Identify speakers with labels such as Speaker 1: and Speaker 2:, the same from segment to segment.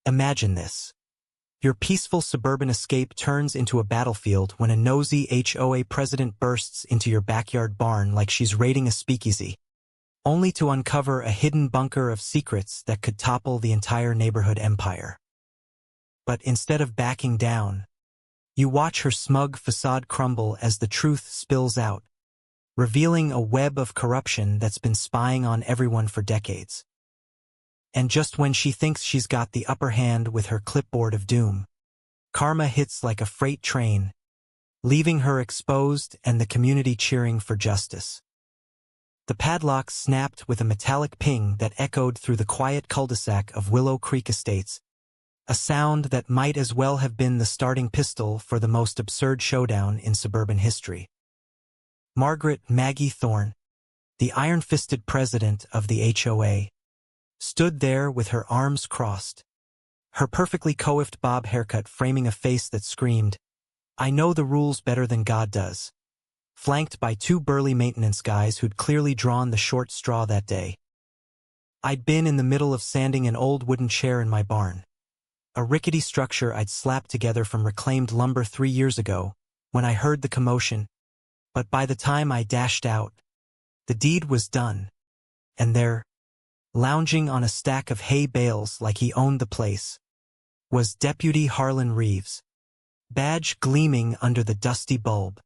Speaker 1: Imagine this. Your peaceful suburban escape turns into a battlefield when a nosy HOA president bursts into your backyard barn like she's raiding a speakeasy, only to uncover a hidden bunker of secrets that could topple the entire neighborhood empire. But instead of backing down, you watch her smug facade crumble as the truth spills out, revealing a web of corruption that's been spying on everyone for decades. And just when she thinks she's got the upper hand with her clipboard of doom, karma hits like a freight train, leaving her exposed and the community cheering for justice. The padlock snapped with a metallic ping that echoed through the quiet cul-de-sac of Willow Creek Estates, a sound that might as well have been the starting pistol for the most absurd showdown in suburban history. Margaret Maggie Thorne, the iron-fisted president of the HOA, stood there with her arms crossed, her perfectly coiffed bob haircut framing a face that screamed, "I know the rules better than God does," flanked by two burly maintenance guys who'd clearly drawn the short straw that day. I'd been in the middle of sanding an old wooden chair in my barn, a rickety structure I'd slapped together from reclaimed lumber 3 years ago, when I heard the commotion, but by the time I dashed out, the deed was done, and there, lounging on a stack of hay bales like he owned the place, was Deputy Harlan Reeves, badge gleaming under the dusty bulb,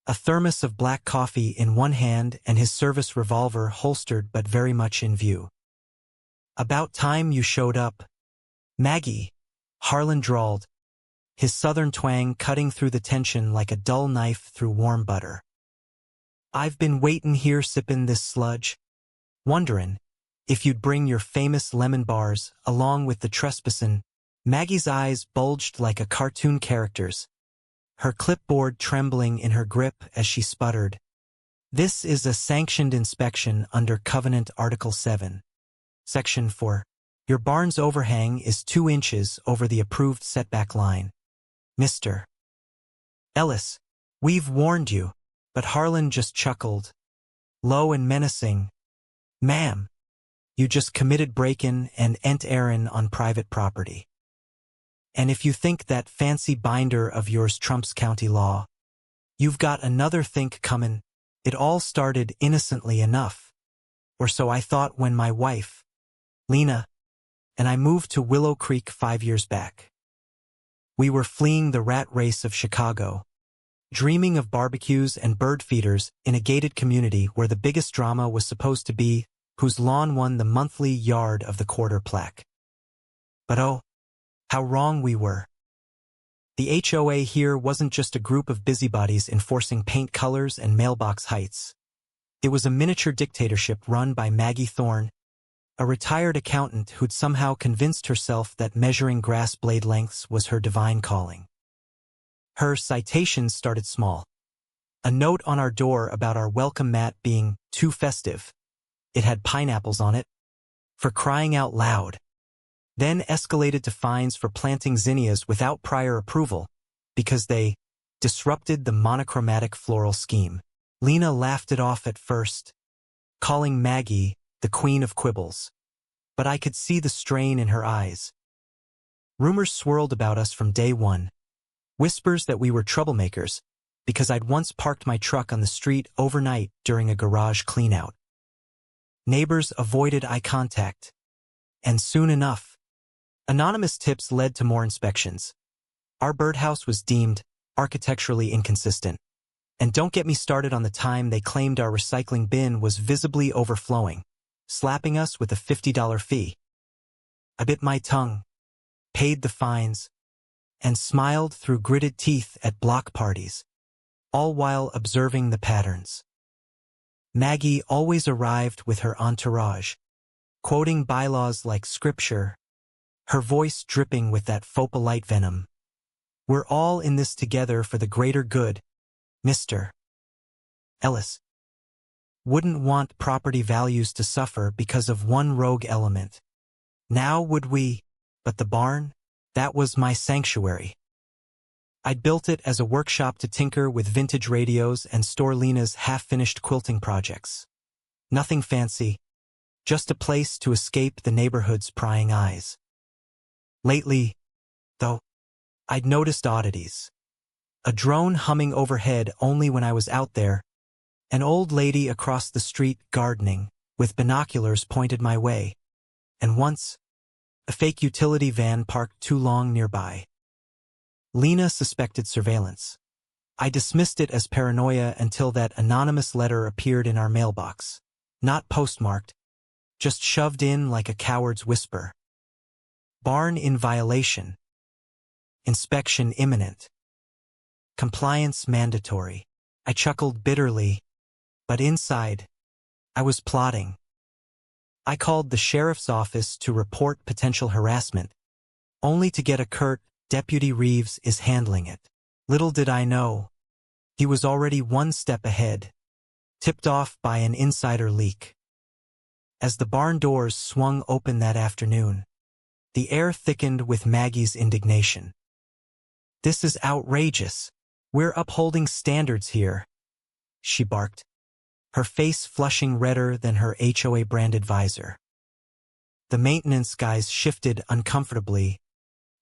Speaker 1: a thermos of black coffee in one hand and his service revolver holstered but very much in view. "About time you showed up, Maggie," Harlan drawled, his southern twang cutting through the tension like a dull knife through warm butter. "I've been waitin' here sippin' this sludge, wonderin' if you'd bring your famous lemon bars along with the trespassin." Maggie's eyes bulged like a cartoon character's, her clipboard trembling in her grip as she sputtered, "This is a sanctioned inspection under Covenant Article 7, Section 4. Your barn's overhang is 2 inches over the approved setback line. Mr. Ellis, we've warned you." But Harlan just chuckled, low and menacing, "Ma'am, you just committed break-in and ent-airin' on private property. And if you think that fancy binder of yours trumps county law, you've got another think comin'. It all started innocently enough, or so I thought when my wife, Lena, and I moved to Willow Creek 5 years back. We were fleeing the rat race of Chicago, dreaming of barbecues and bird feeders in a gated community where the biggest drama was supposed to be whose lawn won the monthly yard of the quarter plaque. But oh, how wrong we were. The HOA here wasn't just a group of busybodies enforcing paint colors and mailbox heights. It was a miniature dictatorship run by Maggie Thorne, a retired accountant who'd somehow convinced herself that measuring grass blade lengths was her divine calling. Her citations started small. A note on our door about our welcome mat being too festive. It had pineapples on it. For crying out loud. Then escalated to fines for planting zinnias without prior approval, because they disrupted the monochromatic floral scheme. Lena laughed it off at first, calling Maggie the queen of quibbles. But I could see the strain in her eyes. Rumors swirled about us from day one. Whispers that we were troublemakers, because I'd once parked my truck on the street overnight during a garage cleanout. Neighbors avoided eye contact. And soon enough, anonymous tips led to more inspections. Our birdhouse was deemed architecturally inconsistent. And don't get me started on the time they claimed our recycling bin was visibly overflowing, slapping us with a $50 fee. I bit my tongue, paid the fines, and smiled through gritted teeth at block parties, all while observing the patterns. Maggie always arrived with her entourage, quoting bylaws like scripture, her voice dripping with that faux polite venom. "We're all in this together for the greater good, Mr. Ellis. Wouldn't want property values to suffer because of one rogue element. Now would we? But the barn? That was my sanctuary. I'd built it as a workshop to tinker with vintage radios and store Lena's half-finished quilting projects. Nothing fancy, just a place to escape the neighborhood's prying eyes. Lately, though, I'd noticed oddities. A drone humming overhead only when I was out there, an old lady across the street gardening, with binoculars pointed my way, and once, a fake utility van parked too long nearby. Lena suspected surveillance. I dismissed it as paranoia until that anonymous letter appeared in our mailbox. Not postmarked, just shoved in like a coward's whisper. Barn in violation. Inspection imminent. Compliance mandatory. I chuckled bitterly, but inside, I was plotting. I called the sheriff's office to report potential harassment, only to get a curt, "Deputy Reeves is handling it." Little did I know, he was already one step ahead, tipped off by an insider leak. As the barn doors swung open that afternoon, the air thickened with Maggie's indignation. "This is outrageous. We're upholding standards here," she barked, her face flushing redder than her HOA-branded visor. The maintenance guys shifted uncomfortably,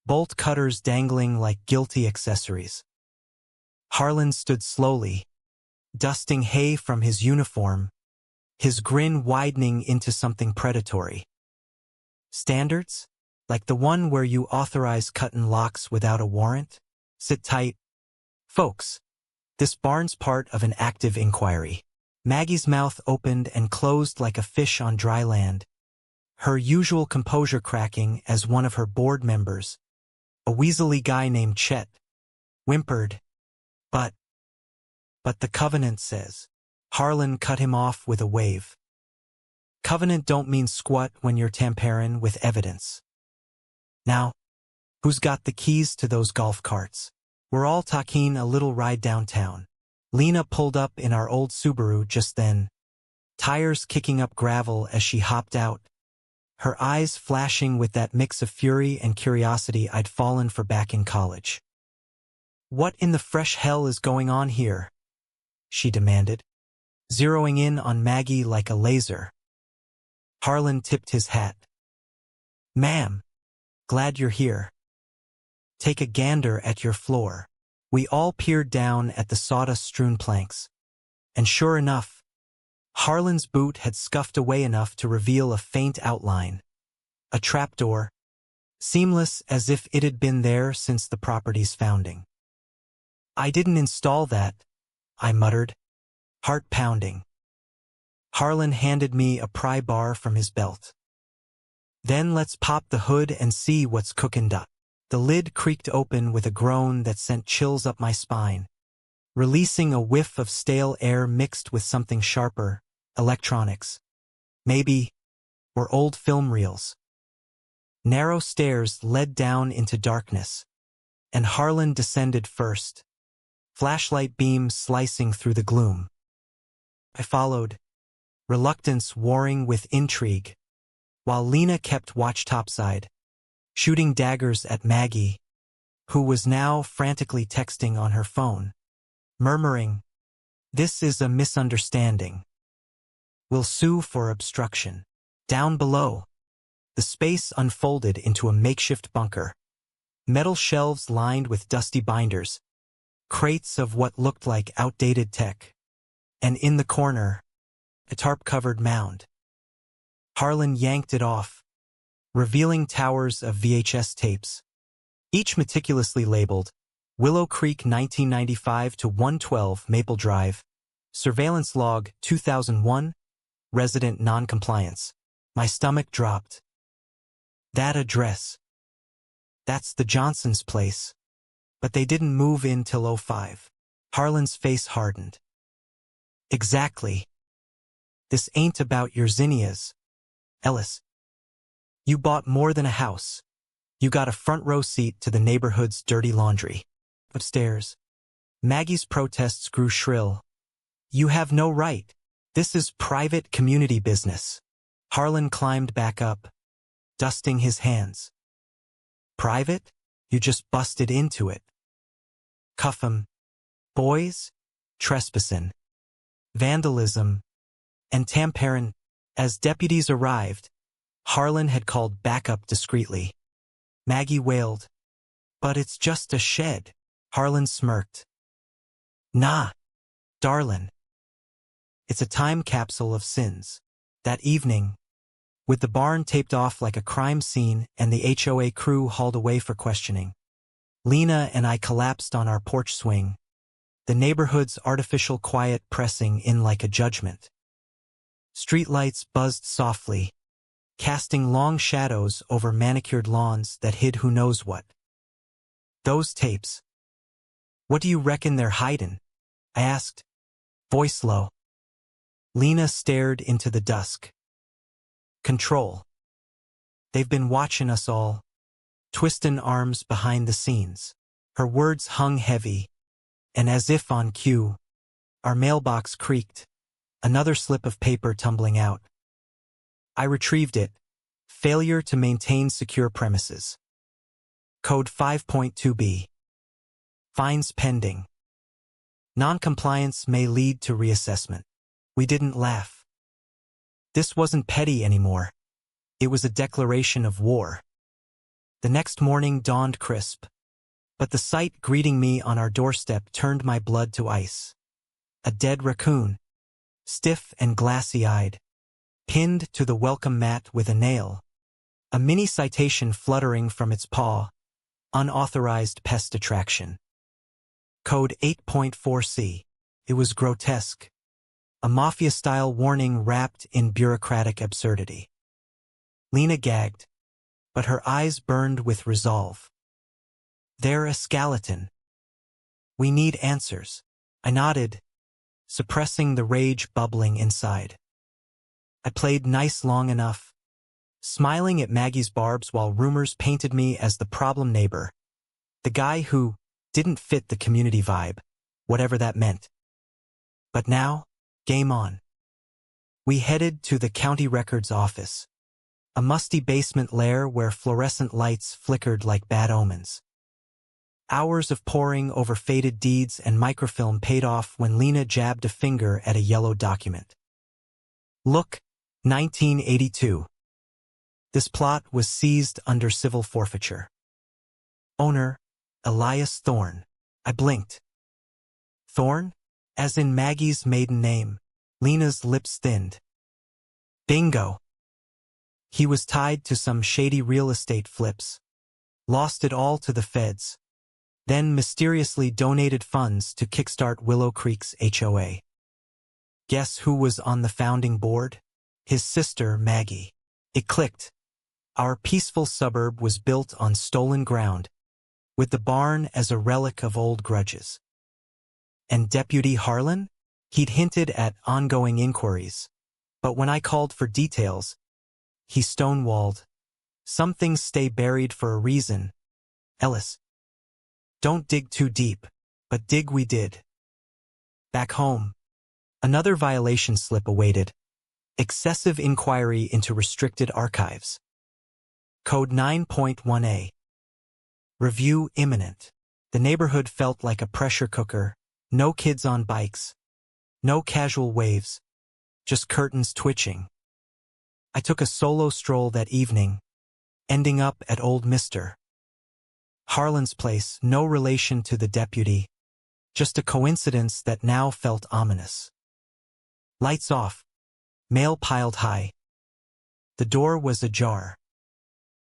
Speaker 1: bolt cutters dangling like guilty accessories. Harlan stood slowly, dusting hay from his uniform, his grin widening into something predatory. "Standards? Like the one where you authorize cuttin' locks without a warrant? Sit tight. Folks, this barn's part of an active inquiry." Maggie's mouth opened and closed like a fish on dry land, her usual composure cracking as one of her board members, a weaselly guy named Chet, whimpered, But the covenant says." Harlan cut him off with a wave. "Covenant don't mean squat when you're tamperin' with evidence. Now, who's got the keys to those golf carts? We're all talking a little ride downtown." Lena pulled up in our old Subaru just then, tires kicking up gravel as she hopped out, her eyes flashing with that mix of fury and curiosity I'd fallen for back in college. "What in the fresh hell is going on here?" she demanded, zeroing in on Maggie like a laser. Harlan tipped his hat. "Ma'am, glad you're here. Take a gander at your floor." We all peered down at the sawdust-strewn planks, and sure enough, Harlan's boot had scuffed away enough to reveal a faint outline, a trapdoor, seamless as if it had been there since the property's founding. "I didn't install that," I muttered, heart pounding. Harlan handed me a pry bar from his belt. "Then let's pop the hood and see what's cookin'. The lid creaked open with a groan that sent chills up my spine, releasing a whiff of stale air mixed with something sharper, electronics. Maybe, or old film reels. Narrow stairs led down into darkness, and Harlan descended first, flashlight beams slicing through the gloom. I followed, reluctance warring with intrigue, while Lena kept watch topside, shooting daggers at Maggie, who was now frantically texting on her phone, murmuring, "This is a misunderstanding. We'll sue for obstruction." Down below, the space unfolded into a makeshift bunker. Metal shelves lined with dusty binders, crates of what looked like outdated tech, and in the corner, a tarp-covered mound. Harlan yanked it off, revealing towers of VHS tapes, each meticulously labeled Willow Creek 1995 to 112 Maple Drive, surveillance log 2001, resident non-compliance. My stomach dropped. That address. That's the Johnsons' place. But they didn't move in till '05. Harlan's face hardened. "Exactly. This ain't about your zinnias, Ellis. You bought more than a house. You got a front row seat to the neighborhood's dirty laundry." Upstairs, Maggie's protests grew shrill. "You have no right. This is private community business." Harlan climbed back up, dusting his hands. "Private? You just busted into it. Cuff 'em. Boys, trespassing, vandalism, and tamperin." As deputies arrived, Harlan had called backup discreetly. Maggie wailed. But it's just a shed. Harlan smirked. Nah, darlin'. It's a time capsule of sins. That evening, with the barn taped off like a crime scene and the HOA crew hauled away for questioning, Lena and I collapsed on our porch swing, the neighborhood's artificial quiet pressing in like a judgment. Streetlights buzzed softly, casting long shadows over manicured lawns that hid who knows what. Those tapes. What do you reckon they're hidin'? I asked, voice low. Lena stared into the dusk. Control. They've been watchin' us all, twistin' arms behind the scenes. Her words hung heavy, and as if on cue, our mailbox creaked, another slip of paper tumbling out. I retrieved it. Failure to maintain secure premises. Code 5.2b. Fines pending. Non-compliance may lead to reassessment. We didn't laugh. This wasn't petty anymore. It was a declaration of war. The next morning dawned crisp, but the sight greeting me on our doorstep turned my blood to ice. A dead raccoon, stiff and glassy-eyed, pinned to the welcome mat with a nail. A mini citation fluttering from its paw. Unauthorized pest attraction. Code 8.4c. It was grotesque. A mafia-style warning wrapped in bureaucratic absurdity. Lena gagged, but her eyes burned with resolve. They're a skeleton. We need answers. I nodded, suppressing the rage bubbling inside. I played nice long enough, smiling at Maggie's barbs while rumors painted me as the problem neighbor, the guy who didn't fit the community vibe, whatever that meant. But now, game on. We headed to the county records office, a musty basement lair where fluorescent lights flickered like bad omens. Hours of poring over faded deeds and microfilm paid off when Lena jabbed a finger at a yellow document. Look, 1982. This plot was seized under civil forfeiture. Owner, Elias Thorne. I blinked. Thorne? As in Maggie's maiden name. Lena's lips thinned. Bingo. He was tied to some shady real estate flips. Lost it all to the feds. Then mysteriously donated funds to kickstart Willow Creek's HOA. Guess who was on the founding board? His sister, Maggie. It clicked. Our peaceful suburb was built on stolen ground, with the barn as a relic of old grudges. And Deputy Harlan? He'd hinted at ongoing inquiries, but when I called for details, he stonewalled. Some things stay buried for a reason. Ellis. Don't dig too deep, but dig we did. Back home, another violation slip awaited. Excessive inquiry into restricted archives. Code 9.1a. Review imminent. The neighborhood felt like a pressure cooker. No kids on bikes. No casual waves. Just curtains twitching. I took a solo stroll that evening, ending up at old Mr. Harlan's place, no relation to the deputy, just a coincidence that now felt ominous. Lights off. Mail piled high. The door was ajar.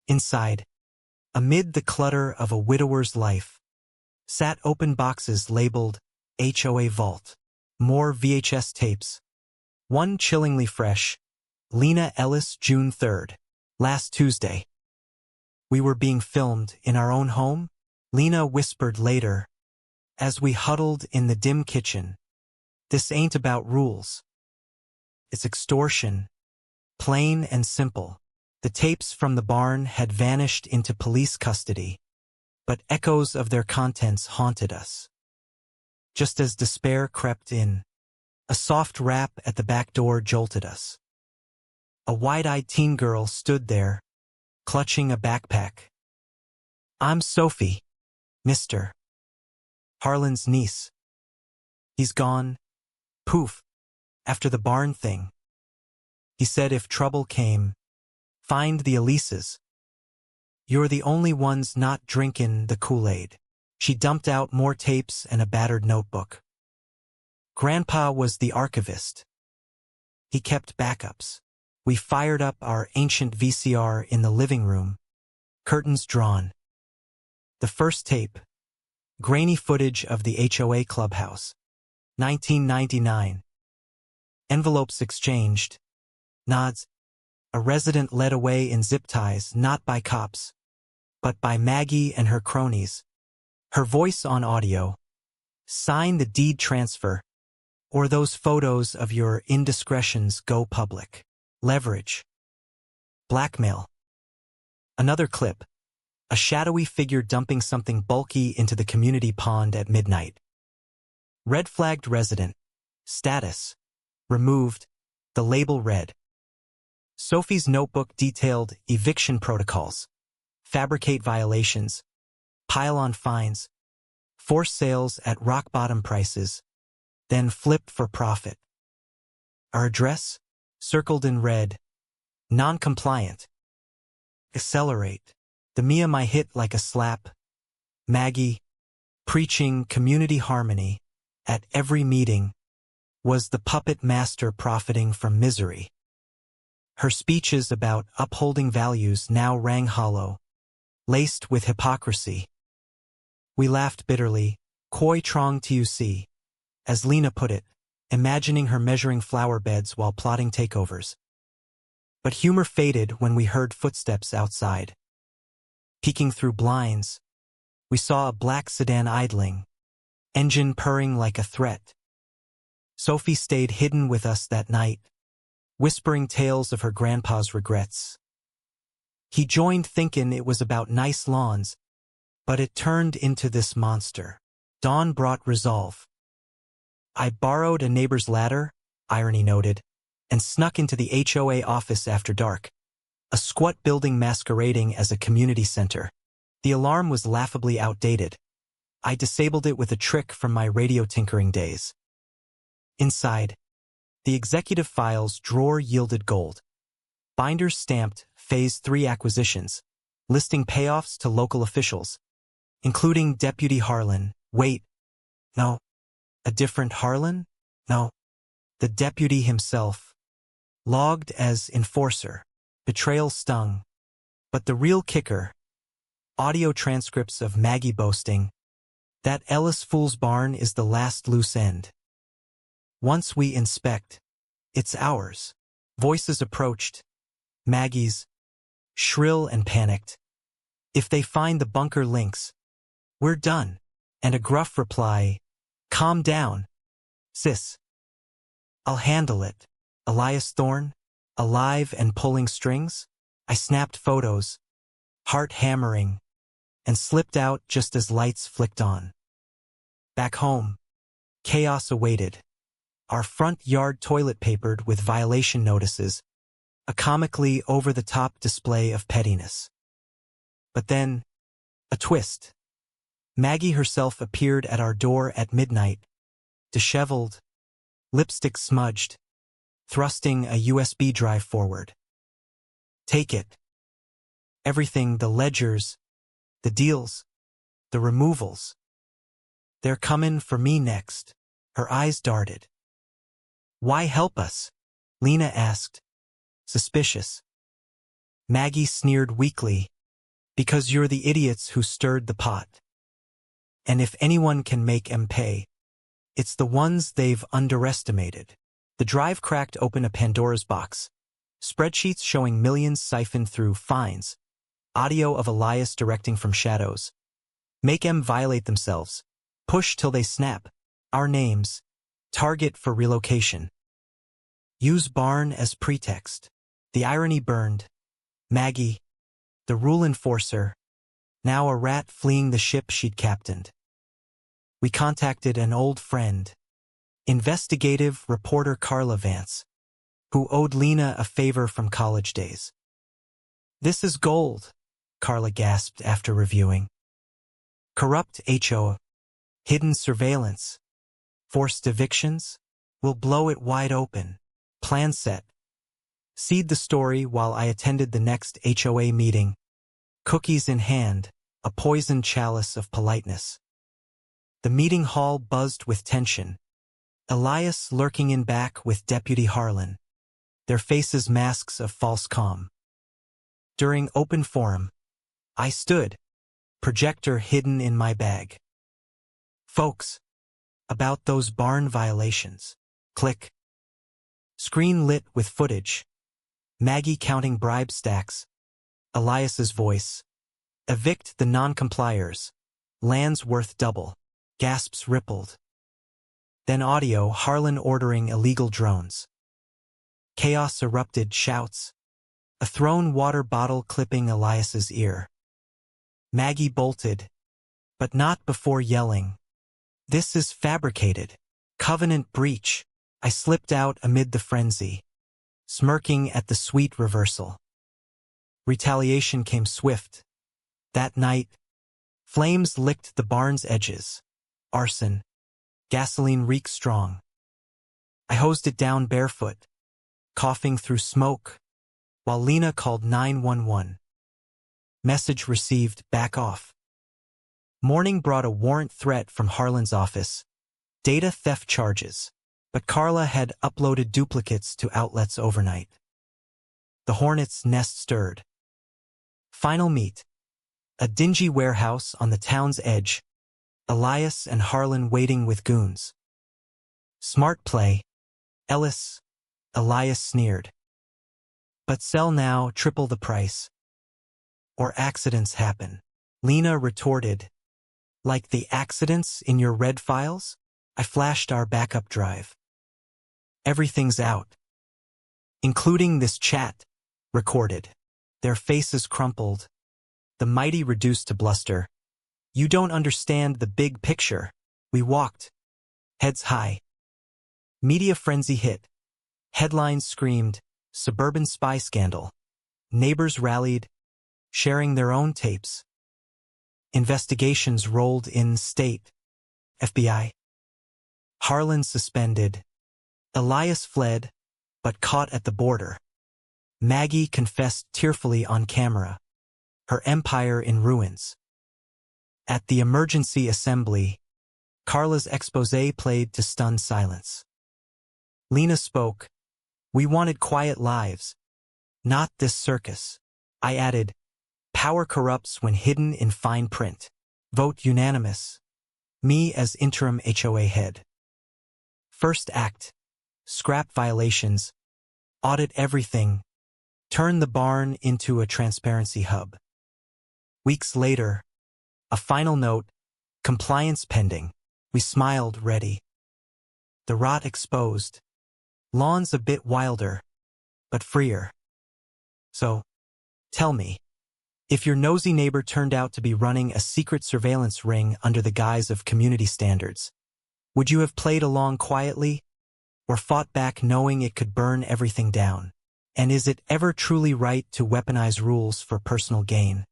Speaker 1: Inside, amid the clutter of a widower's life, sat open boxes labeled HOA Vault. More VHS tapes. One chillingly fresh. Lena Ellis, June 3rd. Last Tuesday. We were being filmed in our own home? Lena whispered later, as we huddled in the dim kitchen. This ain't about rules. It's extortion. Plain and simple. The tapes from the barn had vanished into police custody, but echoes of their contents haunted us. Just as despair crept in, a soft rap at the back door jolted us. A wide-eyed teen girl stood there, clutching a backpack. I'm Sophie, Mr. Harlan's niece. He's gone. Poof. After the barn thing. He said if trouble came, find the Elises. You're the only ones not drinkin' the Kool-Aid. She dumped out more tapes and a battered notebook. Grandpa was the archivist. He kept backups. We fired up our ancient VCR in the living room, curtains drawn. The first tape, grainy footage of the HOA clubhouse, 1999. Envelopes exchanged, nods. A resident led away in zip ties, not by cops, but by Maggie and her cronies. Her voice on audio. Sign the deed transfer, or those photos of your indiscretions go public. Leverage. Blackmail. Another clip. A shadowy figure dumping something bulky into the community pond at midnight. Red-flagged resident. Status. Removed. The label read. Sophie's notebook detailed eviction protocols. Fabricate violations. Pile on fines. Force sales at rock-bottom prices. Then flip for profit. Our address? Circled in red. Non-compliant. Accelerate. The Mia my hit like a slap. Maggie, preaching community harmony at every meeting, was the puppet master profiting from misery. Her speeches about upholding values now rang hollow, laced with hypocrisy. We laughed bitterly, koi trong tuc, as Lena put it, imagining her measuring flower beds while plotting takeovers. But humor faded when we heard footsteps outside. Peeking through blinds, we saw a black sedan idling, engine purring like a threat. Sophie stayed hidden with us that night, whispering tales of her grandpa's regrets. He joined thinking it was about nice lawns, but it turned into this monster. Dawn brought resolve. I borrowed a neighbor's ladder, irony noted, and snuck into the HOA office after dark, a squat building masquerading as a community center. The alarm was laughably outdated. I disabled it with a trick from my radio tinkering days. Inside, the executive files drawer yielded gold. Binders stamped Phase 3 acquisitions, listing payoffs to local officials, including Deputy Harlan. Wait, no. A different Harlan? No. The deputy himself. Logged as enforcer. Betrayal stung. But the real kicker, audio transcripts of Maggie boasting, that Ellis Fool's Barn is the last loose end. Once we inspect, it's ours. Voices approached. Maggie's, shrill and panicked. If they find the bunker links, we're done. And a gruff reply, calm down, sis. I'll handle it. Elias Thorne, alive and pulling strings? I snapped photos, heart hammering, and slipped out just as lights flicked on. Back home, chaos awaited. Our front yard toilet papered with violation notices, a comically over-the-top display of pettiness. But then, a twist. Maggie herself appeared at our door at midnight, disheveled, lipstick smudged, thrusting a USB drive forward. Take it. Everything, the ledgers, the deals, the removals. They're comin' for me next. Her eyes darted. Why help us? Lena asked, suspicious. Maggie sneered weakly, because you're the idiots who stirred the pot. And if anyone can make 'em pay, it's the ones they've underestimated. The drive cracked open a Pandora's box. Spreadsheets showing millions siphoned through fines. Audio of Elias directing from shadows. Make 'em violate themselves. Push till they snap. Our names. Target for relocation. Use barn as pretext. The irony burned. Maggie, the rule enforcer, now a rat fleeing the ship she'd captained. We contacted an old friend, investigative reporter Carla Vance, who owed Lena a favor from college days. This is gold, Carla gasped after reviewing. Corrupt HO, hidden surveillance, forced evictions, we'll blow it wide open. Plan set. Seed the story while I attended the next HOA meeting, cookies in hand, a poisoned chalice of politeness. The meeting hall buzzed with tension, Elias lurking in back with Deputy Harlan, their faces masks of false calm. During open forum, I stood, projector hidden in my bag. Folks, about those barn violations. Click. Screen lit with footage. Maggie counting bribe stacks. Elias's voice. Evict the non-compliers. Land's worth double. Gasps rippled. Then audio, Harlan ordering illegal drones. Chaos erupted, shouts. A thrown water bottle clipping Elias's ear. Maggie bolted, but not before yelling. This is fabricated. Covenant breach. I slipped out amid the frenzy, smirking at the sweet reversal. Retaliation came swift. That night, flames licked the barn's edges. Arson. Gasoline reeked strong. I hosed it down barefoot, coughing through smoke, while Lena called 911. Message received, back off. Morning brought a warrant threat from Harlan's office. Data theft charges. But Carla had uploaded duplicates to outlets overnight. The hornet's nest stirred. Final meet. A dingy warehouse on the town's edge. Elias and Harlan waiting with goons. Smart play. Ellis. Elias sneered. But sell now, triple the price. Or accidents happen. Lena retorted. Like the accidents in your red files? I flashed our backup drive. Everything's out. Including this chat. Recorded. Their faces crumpled. The mighty reduced to bluster. You don't understand the big picture. We walked. Heads high. Media frenzy hit. Headlines screamed, Suburban spy scandal. Neighbors rallied, sharing their own tapes. Investigations rolled in state. FBI. Harlan suspended. Elias fled, but caught at the border. Maggie confessed tearfully on camera. Her empire in ruins. At the emergency assembly, Carla's exposé played to stun silence. Lena spoke. We wanted quiet lives. Not this circus. I added, power corrupts when hidden in fine print. Vote unanimous. Me as interim HOA head. First act. Scrap violations. Audit everything. Turn the barn into a transparency hub. Weeks later, a final note, compliance pending. We smiled, ready. The rot exposed. Lawns a bit wilder, but freer. So, tell me, if your nosy neighbor turned out to be running a secret surveillance ring under the guise of community standards, would you have played along quietly, or fought back knowing it could burn everything down? And is it ever truly right to weaponize rules for personal gain?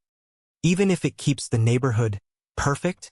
Speaker 1: Even if it keeps the neighborhood perfect?